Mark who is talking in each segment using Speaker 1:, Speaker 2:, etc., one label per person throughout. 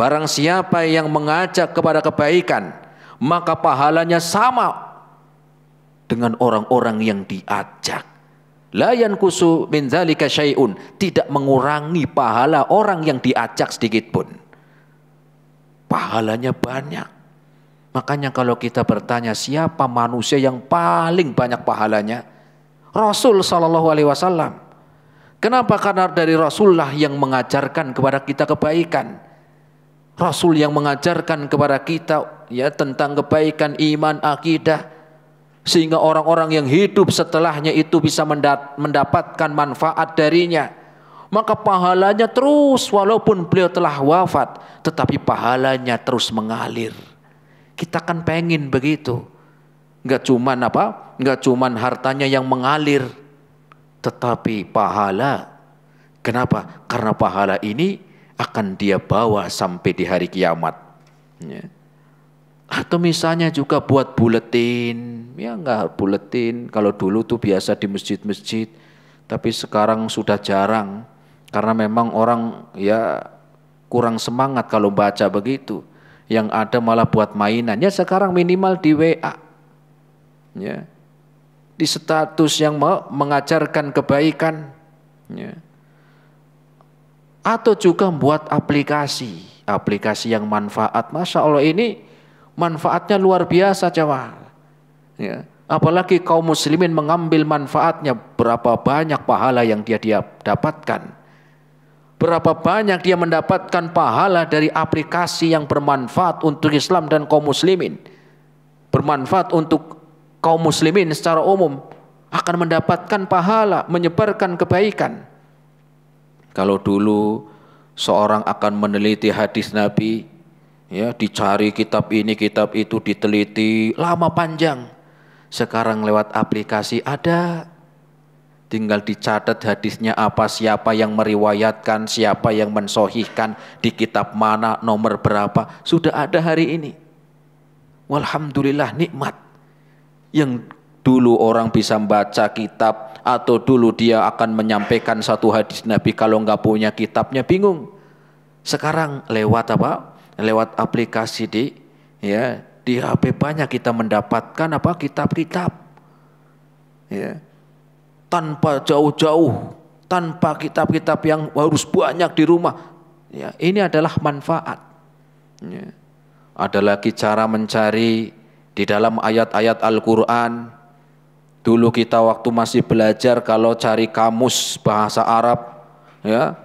Speaker 1: Barang siapa yang mengajak kepada kebaikan, maka pahalanya sama dengan orang-orang yang diajak. La yankusu min dzalika syai'un, tidak mengurangi pahala orang yang diajak sedikit pun. Pahalanya banyak. Makanya kalau kita bertanya siapa manusia yang paling banyak pahalanya? Rasul sallallahu alaihi wasallam. Kenapa? Karena dari Rasulullah yang mengajarkan kepada kita kebaikan. Rasul yang mengajarkan kepada kita ya tentang kebaikan iman, akidah, sehingga orang-orang yang hidup setelahnya itu bisa mendapatkan manfaat darinya. Maka pahalanya terus, walaupun beliau telah wafat, tetapi pahalanya terus mengalir. Kita kan pengen begitu. Enggak cuman apa? Enggak cuman hartanya yang mengalir, tetapi pahala. Kenapa? Karena pahala ini akan dia bawa sampai di hari kiamat. Ya. Atau misalnya juga buat buletin, ya enggak buletin. Kalau dulu tuh biasa di masjid-masjid, tapi sekarang sudah jarang. Karena memang orang ya kurang semangat kalau baca begitu. Yang ada malah buat mainan. Ya sekarang minimal di WA. Ya. Di status yang mengajarkan kebaikan. Ya. Atau juga membuat aplikasi yang manfaat. Masya Allah, ini manfaatnya luar biasa jemaah. Ya. Apalagi kaum muslimin mengambil manfaatnya, berapa banyak pahala yang dia dapatkan. Berapa banyak dia mendapatkan pahala dari aplikasi yang bermanfaat untuk Islam dan kaum muslimin. Bermanfaat untuk kaum muslimin secara umum, akan mendapatkan pahala, menyebarkan kebaikan. Kalau dulu seorang akan meneliti hadis Nabi, ya dicari kitab ini, kitab itu, diteliti lama panjang. Sekarang lewat aplikasi ada, tinggal dicatat hadisnya apa, siapa yang meriwayatkan, siapa yang mensohihkan, di kitab mana, nomor berapa, sudah ada hari ini. Walhamdulillah, nikmat. Yang dulu orang bisa membaca kitab, atau dulu dia akan menyampaikan satu hadis Nabi, kalau nggak punya kitabnya bingung. Sekarang lewat apa? Lewat aplikasi di HP banyak kita mendapatkan apa? Kitab-kitab. Ya. Tanpa jauh-jauh, tanpa kitab-kitab yang harus banyak di rumah. Ya, ini adalah manfaat. Ya. Ada lagi cara mencari di dalam ayat-ayat Al-Quran. Dulu kita waktu masih belajar, kalau cari kamus bahasa Arab, ya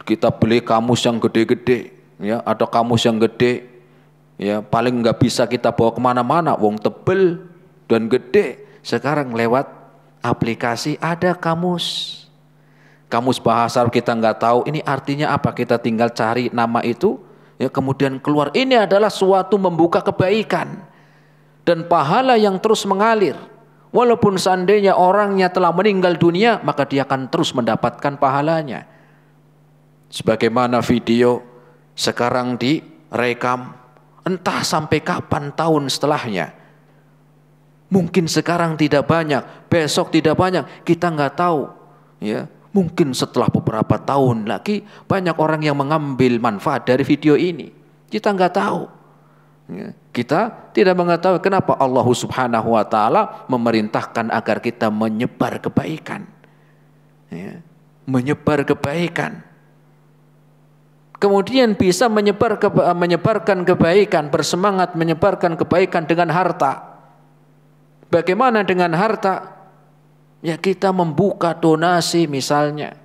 Speaker 1: kita beli kamus yang gede-gede, ya ada kamus yang gede, ya paling nggak bisa kita bawa kemana-mana, wong tebel dan gede. Sekarang lewat aplikasi ada kamus bahasa Arab, kita nggak tahu ini artinya apa, kita tinggal cari nama itu, ya kemudian keluar. Ini adalah suatu membuka kebaikan dan pahala yang terus mengalir. Walaupun seandainya orangnya telah meninggal dunia, maka dia akan terus mendapatkan pahalanya. Sebagaimana video sekarang direkam, entah sampai kapan tahun setelahnya. Mungkin sekarang tidak banyak, besok tidak banyak, kita nggak tahu. Ya, mungkin setelah beberapa tahun lagi banyak orang yang mengambil manfaat dari video ini. Kita nggak tahu. Ya, kita tidak mengetahui kenapa Allah Subhanahu wa Ta'ala memerintahkan agar kita menyebar kebaikan, ya, menyebar kebaikan, kemudian bisa menyebarkan kebaikan, bersemangat menyebarkan kebaikan dengan harta. Bagaimana dengan harta? Ya kita membuka donasi misalnya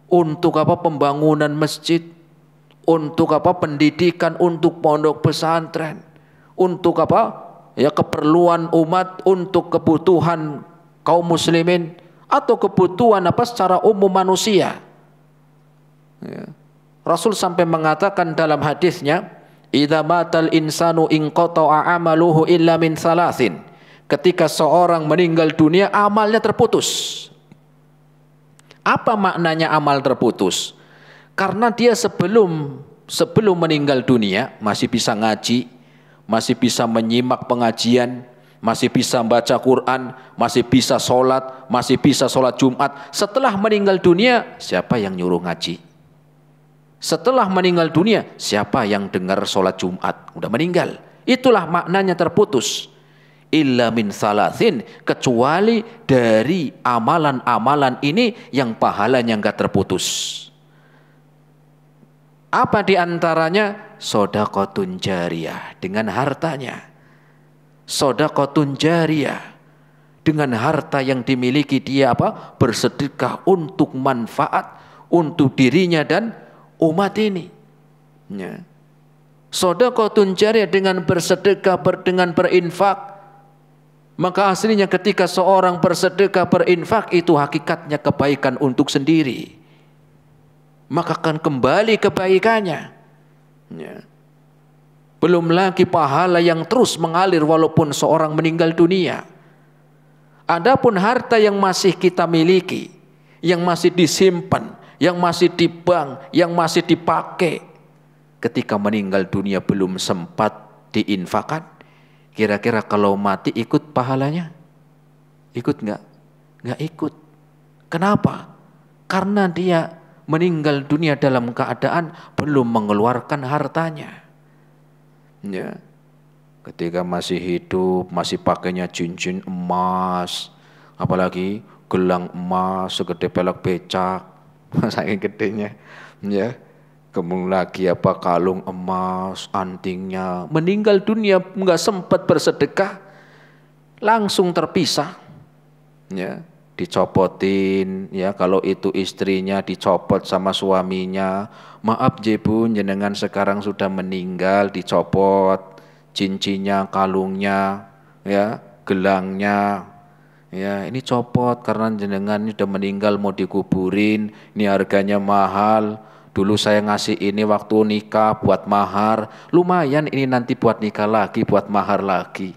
Speaker 1: untuk apa, pembangunan masjid, untuk apa, pendidikan, untuk pondok pesantren, untuk apa, ya keperluan umat, untuk kebutuhan kaum muslimin, atau kebutuhan apa secara umum manusia. Ya. Rasul sampai mengatakan dalam hadisnya, idza matal insanu inqata'a amaluhu illa min salasin. Ketika seorang meninggal dunia, amalnya terputus. Apa maknanya amal terputus? Karena dia sebelum meninggal dunia masih bisa ngaji, masih bisa menyimak pengajian, masih bisa baca Quran, masih bisa sholat, masih bisa sholat Jumat. Setelah meninggal dunia, siapa yang nyuruh ngaji? Setelah meninggal dunia, siapa yang dengar sholat Jumat? Udah meninggal. Itulah maknanya terputus. Illa min salasin, kecuali dari amalan-amalan ini yang pahalanya enggak terputus. Apa diantaranya? Shadaqatun jariyah, dengan hartanya. Shadaqatun jariyah, dengan harta yang dimiliki dia apa? Bersedekah untuk manfaat untuk dirinya dan umat ini. Ya. Shadaqatun jariyah, dengan bersedekah, dengan berinfak. Maka aslinya ketika seorang bersedekah berinfak itu hakikatnya kebaikan untuk sendiri. Maka akan kembali kebaikannya. Ya. Belum lagi pahala yang terus mengalir walaupun seorang meninggal dunia. Adapun harta yang masih kita miliki, yang masih disimpan, yang masih di bank, yang masih dipakai, ketika meninggal dunia belum sempat diinfakkan, kira-kira kalau mati ikut pahalanya? Ikut enggak? Enggak ikut. Kenapa? Karena dia meninggal dunia dalam keadaan belum mengeluarkan hartanya. Ya. Ketika masih hidup, masih pakainya cincin emas, apalagi gelang emas segede pelek becak, saking gedenya, ya. Kemudian lagi apa, kalung emas, antingnya. Meninggal dunia nggak sempat bersedekah, langsung terpisah, ya. Dicopotin, ya. Kalau itu istrinya dicopot sama suaminya, maaf Jebun, jenengan sekarang sudah meninggal, dicopot cincinnya, kalungnya, ya, gelangnya, ya, ini copot karena jenengan sudah meninggal mau dikuburin, ini harganya mahal, dulu saya ngasih ini waktu nikah buat mahar, lumayan ini nanti buat nikah lagi, buat mahar lagi.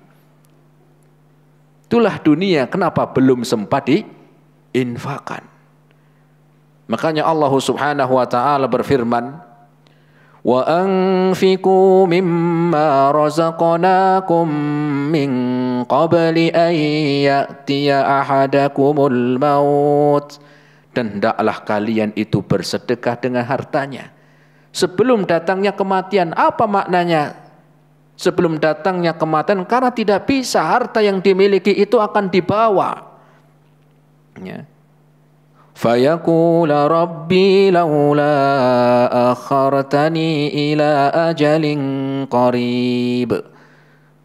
Speaker 1: Itulah dunia, kenapa belum sempat diinfakkan. Makanya Allah Subhanahu wa taala berfirman, wa anfiqu mimma razaqnakum min qabli an ya'tiya ahadakumul maut, dan hendaklah kalian itu bersedekah dengan hartanya sebelum datangnya kematian. Apa maknanya sebelum datangnya kematian? Karena tidak bisa, harta yang dimiliki itu akan dibawa, ya. Fayaqula rabbi laula akhartani ila ajalin qarib.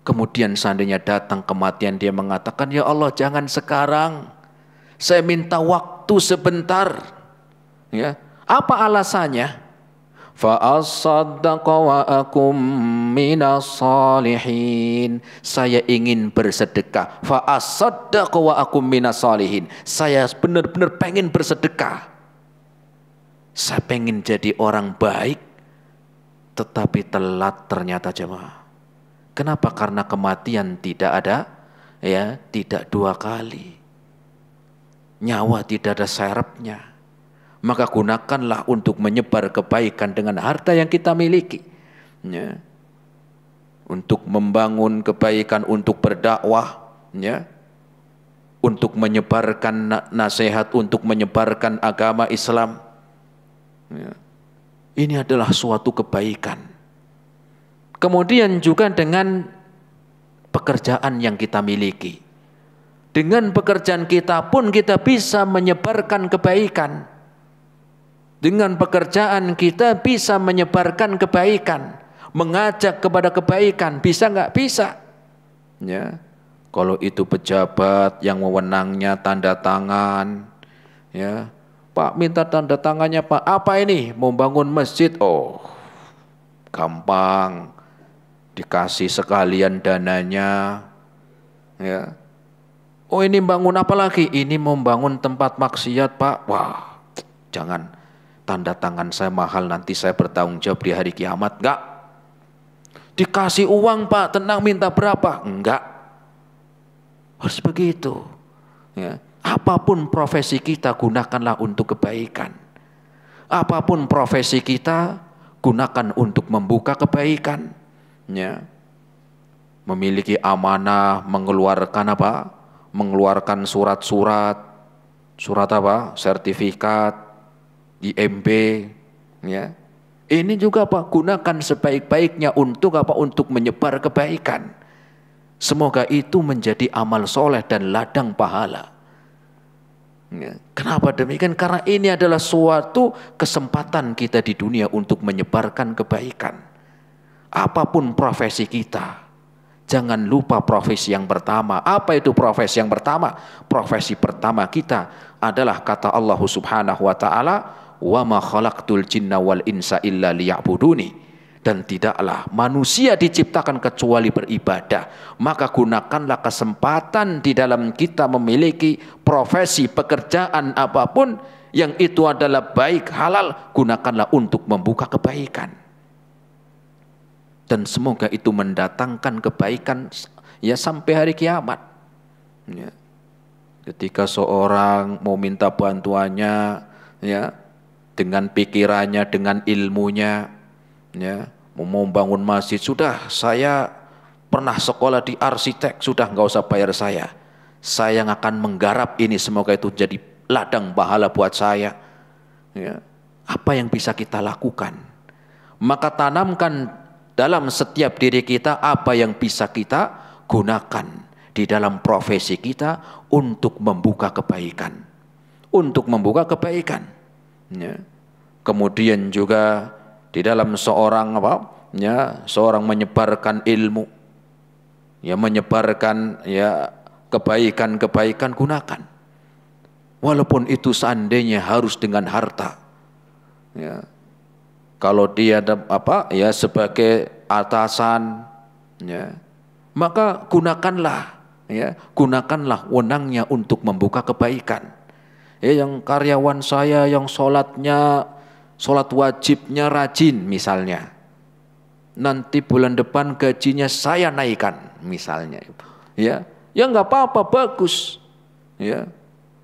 Speaker 1: Kemudian seandainya datang kematian, dia mengatakan, ya Allah jangan sekarang, saya minta waktu sebentar. Ya, apa alasannya? Fa asaddaqa wa akum minas salihin. Saya ingin bersedekah. Fa asaddaqa wa akum minas salihin. Saya benar-benar pengen bersedekah. Saya pengen jadi orang baik, tetapi telat ternyata jemaah. Kenapa? Karena kematian tidak ada, ya, tidak dua kali. Nyawa tidak ada serepnya. Maka gunakanlah untuk menyebar kebaikan dengan harta yang kita miliki, ya. Untuk membangun kebaikan, untuk berdakwah, ya. Untuk menyebarkan nasihat, untuk menyebarkan agama Islam, ya. Ini adalah suatu kebaikan. Kemudian juga dengan pekerjaan yang kita miliki. Dengan pekerjaan kita pun kita bisa menyebarkan kebaikan. Dengan pekerjaan kita bisa menyebarkan kebaikan, mengajak kepada kebaikan, bisa nggak? Bisa. Ya, kalau itu pejabat yang wewenangnya tanda tangan, ya, Pak minta tanda tangannya Pak. Apa ini? Mau bangun masjid? Oh, gampang, dikasih sekalian dananya, ya. Oh ini bangun apa lagi? Ini mau bangun tempat maksiat Pak. Wah, jangan. Tanda tangan saya mahal, nanti saya bertanggung jawab di hari kiamat. Enggak. Dikasih uang Pak, tenang, minta berapa? Enggak. Harus begitu, ya. Apapun profesi kita, gunakanlah untuk kebaikan. Apapun profesi kita, gunakan untuk membuka kebaikan, ya. Memiliki amanah, mengeluarkan apa? Mengeluarkan surat-surat, surat apa? Sertifikat IMB, ya. Ini juga apa? Gunakan sebaik-baiknya untuk apa? Untuk menyebar kebaikan. Semoga itu menjadi amal soleh dan ladang pahala. Ya. Kenapa demikian? Karena ini adalah suatu kesempatan kita di dunia untuk menyebarkan kebaikan. Apapun profesi kita, jangan lupa profesi yang pertama. Apa itu profesi yang pertama? Profesi pertama kita adalah kata Allah Subhanahu wa taala, "Wa ma khalaqtul jinna wal insa illa liya'buduni." Dan tidaklah manusia diciptakan kecuali beribadah. Maka gunakanlah kesempatan di dalam kita memiliki profesi pekerjaan apapun yang itu adalah baik halal, gunakanlah untuk membuka kebaikan. Dan semoga itu mendatangkan kebaikan ya sampai hari kiamat. Ya. Ketika seorang mau minta bantuannya, ya, dengan pikirannya, dengan ilmunya, ya, mau bangun masjid, sudah saya pernah sekolah di arsitek, sudah nggak usah bayar saya yang akan menggarap ini, semoga itu jadi ladang pahala buat saya. Ya. Apa yang bisa kita lakukan? Maka tanamkan dalam setiap diri kita apa yang bisa kita gunakan di dalam profesi kita untuk membuka kebaikan, untuk membuka kebaikan. Ya. Kemudian juga di dalam seorang seorang menyebarkan ilmu, ya, menyebarkan ya kebaikan-kebaikan, gunakan. Walaupun itu seandainya harus dengan harta. Ya. Kalau dia sebagai atasan, ya, maka gunakanlah wenangnya untuk membuka kebaikan. Ya, yang karyawan saya yang sholat wajibnya rajin misalnya, nanti bulan depan gajinya saya naikkan misalnya, ya nggak apa-apa, bagus. Ya,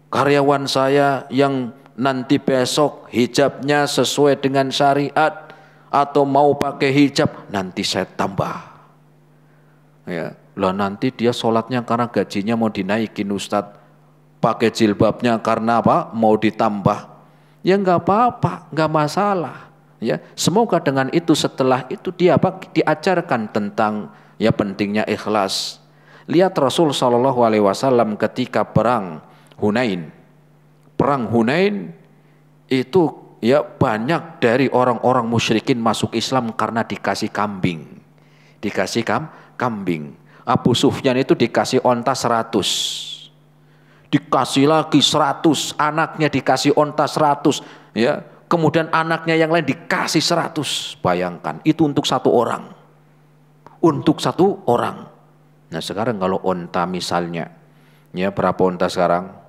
Speaker 1: karyawan saya yang nanti besok hijabnya sesuai dengan syariat atau mau pakai hijab, nanti saya tambah. Ya, lah nanti dia sholatnya karena gajinya mau dinaikin Ustadz, pakai jilbabnya karena apa? Mau ditambah. Ya nggak apa-apa, nggak masalah. Ya, semoga dengan itu setelah itu dia diajarkan tentang ya pentingnya ikhlas. Lihat Rasul Shallallahu Alaihi Wasallam ketika perang Hunain. Perang Hunain itu ya banyak dari orang-orang musyrikin masuk Islam karena dikasih kambing. Dikasih kambing. Abu Sufyan itu dikasih onta 100. Dikasih lagi 100, anaknya dikasih onta 100, ya. Kemudian anaknya yang lain dikasih 100. Bayangkan, itu untuk satu orang. Untuk satu orang. Nah, sekarang kalau onta misalnya, ya berapa onta sekarang?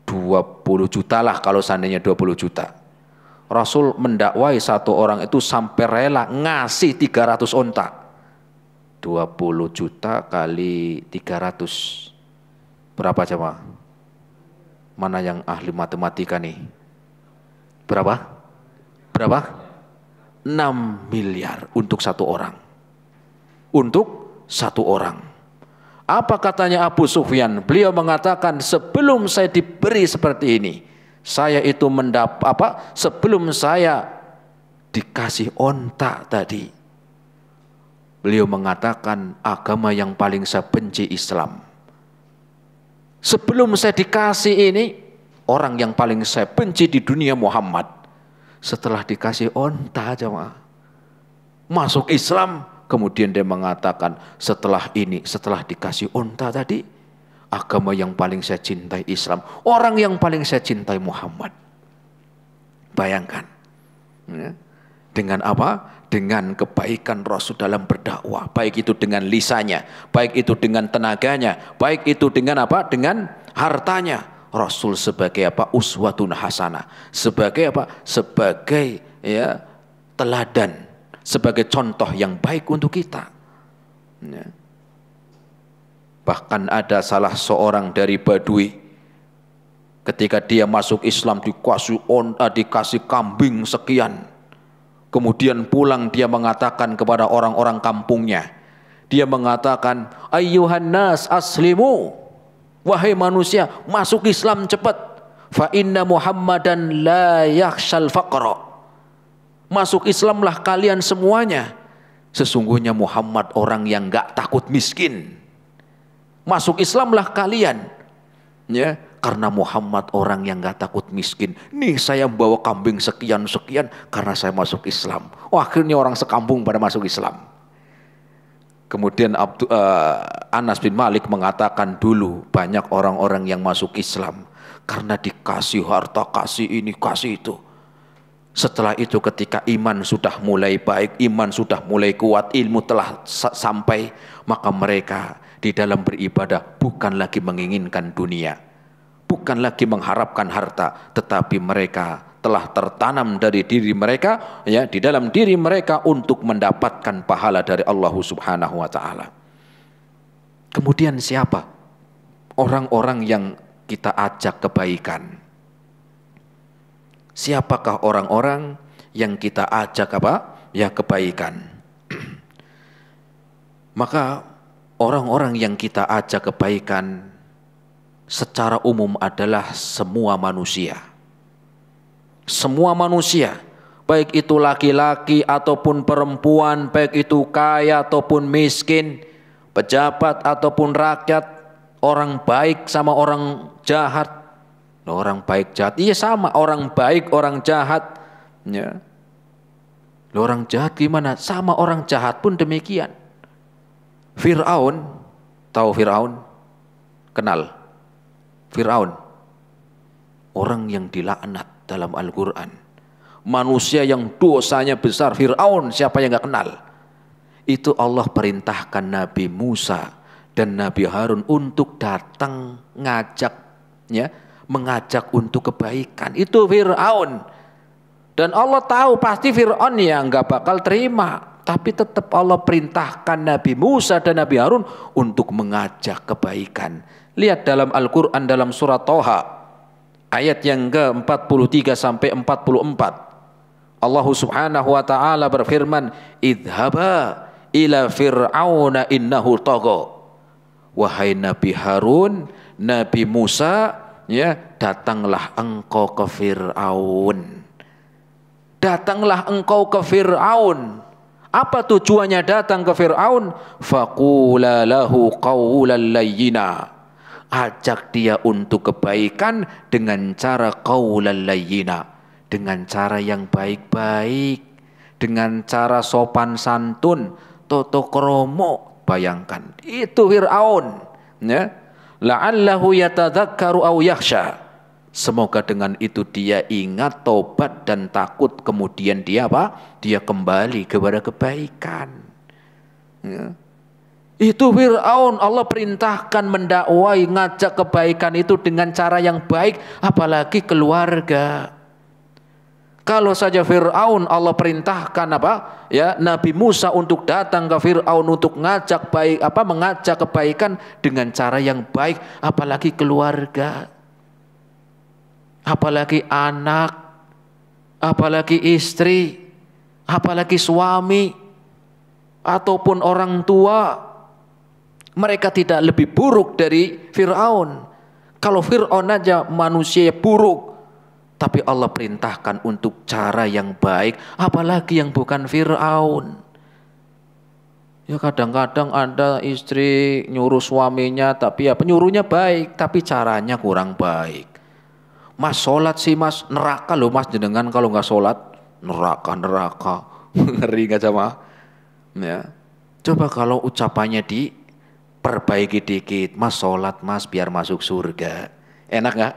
Speaker 1: 20 juta lah kalau seandainya 20 juta. Rasul mendakwai satu orang itu sampai rela ngasih 300 onta. 20 juta kali 300. Berapa coba? Mana yang ahli matematika nih? Berapa? 6 miliar untuk satu orang. Untuk satu orang. Apa katanya Abu Sufyan? Beliau mengatakan, sebelum saya diberi seperti ini, saya itu sebelum saya dikasih onta tadi, beliau mengatakan agama yang paling saya benci Islam. Sebelum saya dikasih ini, orang yang paling saya benci di dunia Muhammad. Setelah dikasih onta jemaah, masuk Islam, kemudian dia mengatakan setelah dikasih onta tadi, agama yang paling saya cintai Islam. Orang yang paling saya cintai Muhammad. Bayangkan. Ya. Dengan apa? Dengan kebaikan Rasul dalam berdakwah, baik itu dengan lisannya, baik itu dengan tenaganya, baik itu dengan apa? Dengan hartanya. Rasul sebagai apa? Uswatun hasanah. Sebagai apa? Sebagai ya teladan, sebagai contoh yang baik untuk kita. Ya. Bahkan ada salah seorang dari Badui, ketika dia masuk Islam dikasih kambing sekian. Kemudian pulang dia mengatakan kepada orang-orang kampungnya, dia mengatakan, ayyuhan nas aslimu, wahai manusia masuk Islam cepat, fa inna Muhammadan la yakhshal faqra, Masuk Islamlah kalian semuanya. Sesungguhnya Muhammad orang yang gak takut miskin. Masuk Islamlah kalian. Ya, karena Muhammad orang yang gak takut miskin. Nih saya bawa kambing sekian-sekian karena saya masuk Islam. Oh, akhirnya orang sekampung pada masuk Islam. Kemudian Anas bin Malik mengatakan dulu banyak orang-orang yang masuk Islam karena dikasih harta, kasih ini, kasih itu. Setelah itu ketika iman sudah mulai baik, iman sudah mulai kuat, ilmu telah sampai, maka mereka di dalam beribadah bukan lagi menginginkan dunia, bukan lagi mengharapkan harta, tetapi mereka telah tertanam dari diri mereka, ya, di dalam diri mereka untuk mendapatkan pahala dari Allah Subhanahu wa taala. Kemudian siapa orang-orang yang kita ajak kebaikan? Siapakah orang-orang yang kita ajak apa? Ya, kebaikan. Maka orang-orang yang kita ajak kebaikan secara umum adalah semua manusia. Semua manusia, baik itu laki-laki ataupun perempuan, baik itu kaya ataupun miskin, pejabat ataupun rakyat, orang baik sama orang jahat. Orang baik jahat, iya sama, orang baik orang jahat, ya. Orang jahat gimana? Sama orang jahat pun demikian. Fir'aun, tahu Fir'aun? Kenal? Fir'aun, orang yang dilaknat dalam Al-Quran. Manusia yang dosanya besar, Fir'aun, siapa yang gak kenal? Itu Allah perintahkan Nabi Musa dan Nabi Harun untuk datang ngajaknya, mengajak untuk kebaikan. Itu Fir'aun. Dan Allah tahu pasti Fir'aun yang gak bakal terima. Tapi tetap Allah perintahkan Nabi Musa dan Nabi Harun untuk mengajak kebaikan. Lihat dalam Al-Quran dalam surat Toha ayat yang ke-43 sampai 44. Allah Subhanahu wa taala berfirman, "Idhaba ila fir'auna innahu tagha." Wahai Nabi Harun, Nabi Musa, ya, datanglah engkau ke Fir'aun. Datanglah engkau ke Fir'aun. Apa tujuannya datang ke Fir'aun? Faqula lahu qawlan layyina. Ajak dia untuk kebaikan dengan cara qawlan layyina, dengan cara yang baik-baik, dengan cara sopan santun, toto kromo. Bayangkan, itu Fir'aun, ya. La'allahu yatadzakkaru aw yakhsha. Semoga dengan itu dia ingat, tobat dan takut, kemudian dia apa? Dia kembali kepada kebaikan. Ya. Itu Fir'aun, Allah perintahkan mendakwai, ngajak kebaikan itu dengan cara yang baik, apalagi keluarga. Kalau saja Fir'aun Allah perintahkan apa? Ya, Nabi Musa untuk datang ke Fir'aun untuk ngajak baik, apa, mengajak kebaikan dengan cara yang baik, apalagi keluarga. Apalagi anak, apalagi istri, apalagi suami, ataupun orang tua. Mereka tidak lebih buruk dari Fir'aun. Kalau Fir'aun aja manusia buruk, tapi Allah perintahkan untuk cara yang baik, apalagi yang bukan Fir'aun. Ya kadang-kadang ada istri nyuruh suaminya, tapi ya penyuruhnya baik, tapi caranya kurang baik. Mas sholat sih mas, neraka loh mas jenengan kalau nggak sholat, neraka. Ngeri nggak sama? Ya. Coba kalau ucapannya diperbaiki dikit, mas sholat mas biar masuk surga, enak nggak?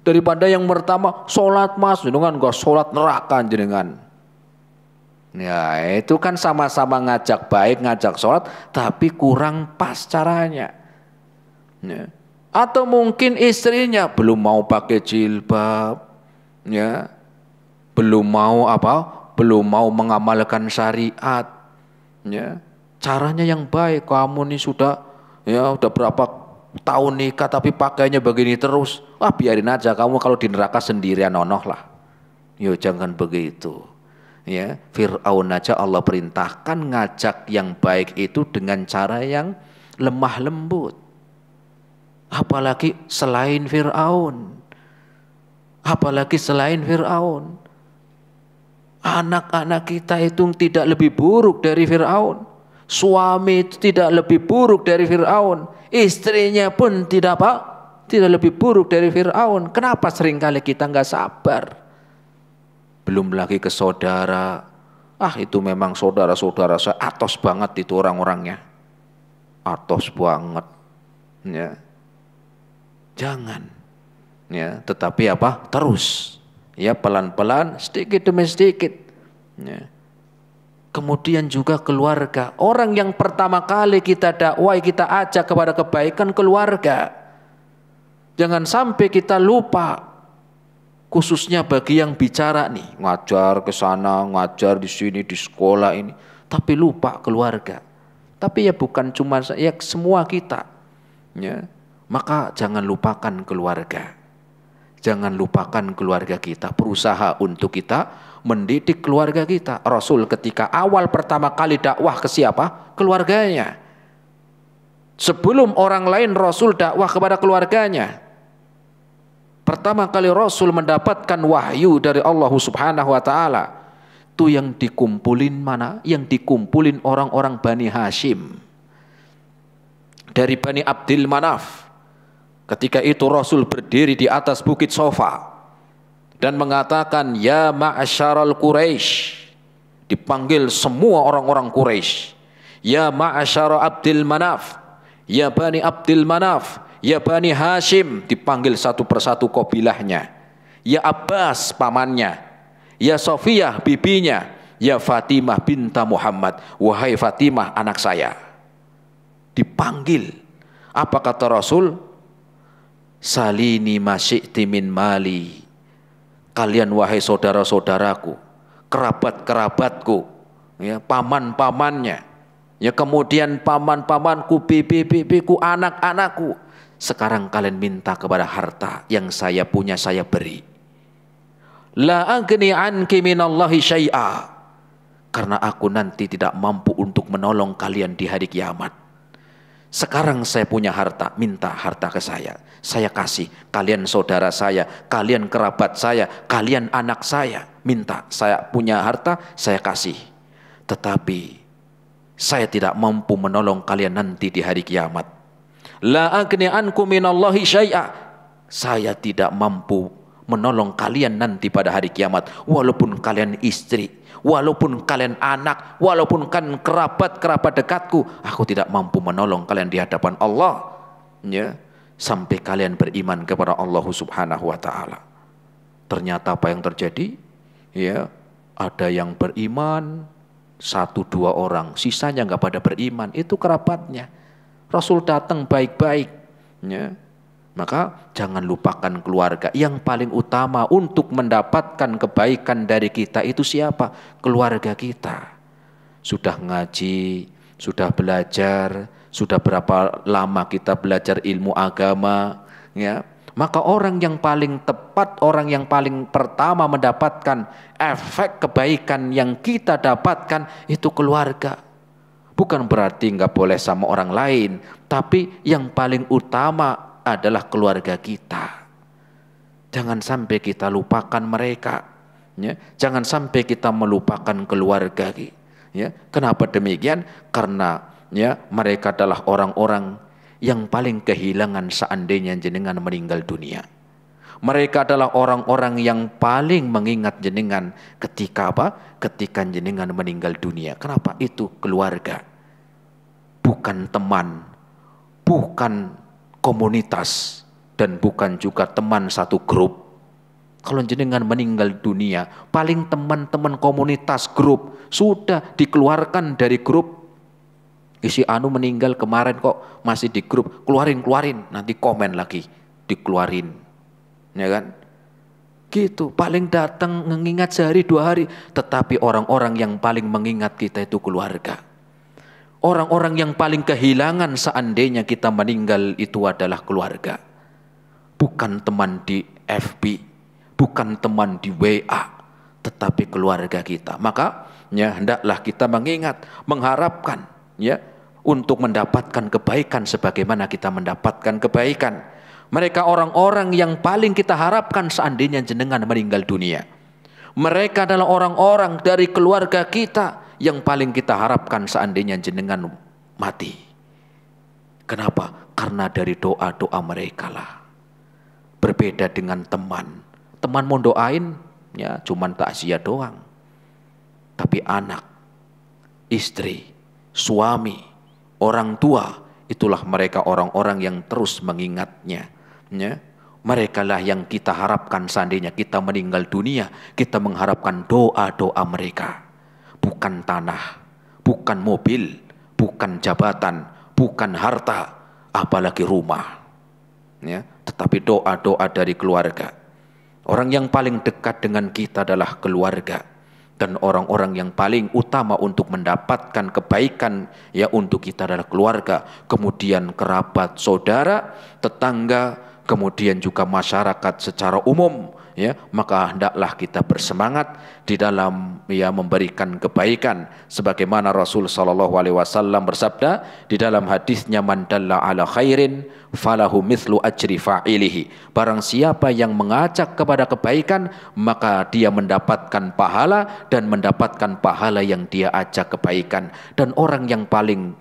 Speaker 1: Daripada yang pertama sholat mas jenengan nggak sholat, neraka jenengan. Ya itu kan sama-sama ngajak baik, ngajak sholat, tapi kurang pas caranya. Ya. Atau mungkin istrinya belum mau pakai jilbab, ya, belum mau apa, belum mau mengamalkan syariat, ya. Caranya yang baik, kamu nih sudah, ya, udah berapa tahun nikah tapi pakainya begini terus, wah biarin aja kamu kalau di neraka sendirian onoh lah. Yo jangan begitu, ya. Fir'aun aja Allah perintahkan ngajak yang baik itu dengan cara yang lemah lembut. Apalagi selain Fir'aun. Apalagi selain Fir'aun. Anak-anak kita itu tidak lebih buruk dari Fir'aun. Suami itu tidak lebih buruk dari Fir'aun. Istrinya pun tidak apa? Tidak lebih buruk dari Fir'aun. Kenapa seringkali kita nggak sabar? Belum lagi ke saudara. Itu memang saudara-saudara saya atos banget itu orang-orangnya. Atos banget. Ya. Jangan. Ya, tetapi apa? Terus. Ya, pelan-pelan, sedikit demi sedikit. Ya. Kemudian juga keluarga. Orang yang pertama kali kita dakwai, kita ajak kepada kebaikan keluarga. Jangan sampai kita lupa. Khususnya bagi yang bicara nih, ngajar ke sana, ngajar di sini, di sekolah ini, tapi lupa keluarga. Tapi ya bukan cuma ya semua kita. Ya. Maka jangan lupakan keluarga. Jangan lupakan keluarga kita. Berusaha untuk kita mendidik keluarga kita. Rasul ketika awal pertama kali dakwah ke siapa? Keluarganya. Sebelum orang lain Rasul dakwah kepada keluarganya. Pertama kali Rasul mendapatkan wahyu dari Allah Subhanahu wa taala. Itu yang dikumpulin mana? Yang dikumpulin orang-orang Bani Hashim. Dari Bani Abdil Manaf. Ketika itu Rasul berdiri di atas bukit Sofa dan mengatakan, ya ma'asyaral Quraisy. Dipanggil semua orang-orang Quraisy. Ya ma'asyara Abdil Manaf. Ya Bani Abdil Manaf. Ya Bani Hashim, dipanggil satu persatu kabilahnya. Ya Abbas pamannya. Ya Sofiyah bibinya. Ya Fatimah binta Muhammad. Wahai Fatimah anak saya. Dipanggil. Apa kata Rasul? Salini masyi'ti min mali. Kalian wahai saudara-saudaraku, kerabat-kerabatku, ya, paman-pamannya. Ya kemudian paman-pamanku, bibi-bibiku, anak-anakku. Sekarang kalian minta kepada harta yang saya punya saya beri. La agni anki minallahi syai'a. Karena aku nanti tidak mampu untuk menolong kalian di hari kiamat. Sekarang saya punya harta, minta harta ke saya kasih. Kalian saudara saya, kalian kerabat saya, kalian anak saya, minta. Saya punya harta, saya kasih. Tetapi saya tidak mampu menolong kalian nanti di hari kiamat. La agni ankum minallahi syai'a. Saya tidak mampu menolong kalian nanti pada hari kiamat. Walaupun kalian istri, walaupun kalian anak, walaupun kalian kerabat-kerabat dekatku, aku tidak mampu menolong kalian di hadapan Allah. Ya, sampai kalian beriman kepada Allah Subhanahu wa taala. Ternyata apa yang terjadi? Ya, ada yang beriman 1-2 orang, sisanya nggak pada beriman. Itu kerabatnya. Rasul datang baik-baik. Ya. Maka jangan lupakan keluarga. Yang paling utama untuk mendapatkan kebaikan dari kita itu siapa? Keluarga kita. Sudah ngaji, sudah belajar, sudah berapa lama kita belajar ilmu agama, ya. Maka orang yang paling tepat, orang yang paling pertama mendapatkan efek kebaikan yang kita dapatkan itu keluarga. Bukan berarti nggak boleh sama orang lain, tapi yang paling utama adalah keluarga kita. Jangan sampai kita lupakan mereka. Ya. Jangan sampai kita melupakan keluarga. Ya. Kenapa demikian? Karena ya, mereka adalah orang-orang yang paling kehilangan seandainya jenengan meninggal dunia. Mereka adalah orang-orang yang paling mengingat jenengan ketika apa? Ketika jenengan meninggal dunia. Kenapa? Itu keluarga. Bukan teman, bukan komunitas, dan bukan juga teman satu grup. Kalau jenengan meninggal dunia, paling teman-teman komunitas grup sudah dikeluarkan dari grup. Isi anu meninggal kemarin kok masih di grup, keluarin, nanti komen lagi, dikeluarin, ya kan? Gitu, paling datang mengingat sehari 2 hari, tetapi orang-orang yang paling mengingat kita itu keluarga. Orang-orang yang paling kehilangan seandainya kita meninggal itu adalah keluarga. Bukan teman di FB, bukan teman di WA, tetapi keluarga kita. Maka ya hendaklah kita mengingat, mengharapkan ya untuk mendapatkan kebaikan sebagaimana kita mendapatkan kebaikan. Mereka orang-orang yang paling kita harapkan seandainya jenengan meninggal dunia. Mereka adalah orang-orang dari keluarga kita yang paling kita harapkan seandainya jenengan mati. Kenapa? Karena dari doa-doa mereka lah. Berbeda dengan teman. Teman mau doain, ya cuman takziah doang. Tapi anak, istri, suami, orang tua, itulah mereka orang-orang yang terus mengingatnya. Ya. Mereka lah yang kita harapkan seandainya kita meninggal dunia, kita mengharapkan doa-doa mereka. Bukan tanah, bukan mobil, bukan jabatan, bukan harta, apalagi rumah. Ya, tetapi doa-doa dari keluarga. Orang yang paling dekat dengan kita adalah keluarga. Dan orang-orang yang paling utama untuk mendapatkan kebaikan ya untuk kita adalah keluarga, kemudian kerabat, saudara, tetangga, kemudian juga masyarakat secara umum. Ya, maka hendaklah kita bersemangat di dalam ya memberikan kebaikan sebagaimana Rasul sallallahu alaihi wasallam bersabda di dalam hadisnya, man dalla ala khairin falahu mithlu ajri fa'ilihi. Barang siapa yang mengajak kepada kebaikan, maka dia mendapatkan pahala dan mendapatkan pahala yang dia ajak kebaikan. Dan orang yang paling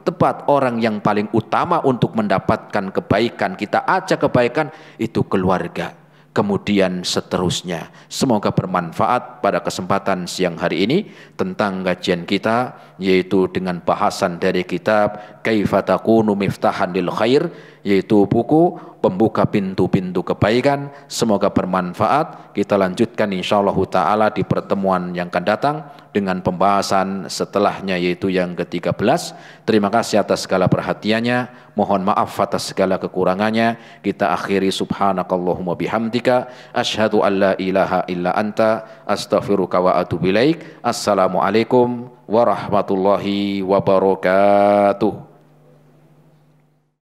Speaker 1: tepat, orang yang paling utama untuk mendapatkan kebaikan, kita ajak kebaikan, itu keluarga. Kemudian seterusnya. Semoga bermanfaat pada kesempatan siang hari ini tentang kajian kita, yaitu dengan bahasan dari kitab Kaifa Takunu Miftahan lil Khair, yaitu buku pembuka pintu-pintu kebaikan. Semoga bermanfaat. Kita lanjutkan insyaallah ta'ala di pertemuan yang akan datang dengan pembahasan setelahnya, yaitu yang ke-13. Terima kasih atas segala perhatiannya. Mohon maaf atas segala kekurangannya. Kita akhiri subhanakallahumma bihamdika asyhadu an la ilaha illa anta astaghfiruka wa atubu ilaik. Assalamualaikum warahmatullahi wabarakatuh.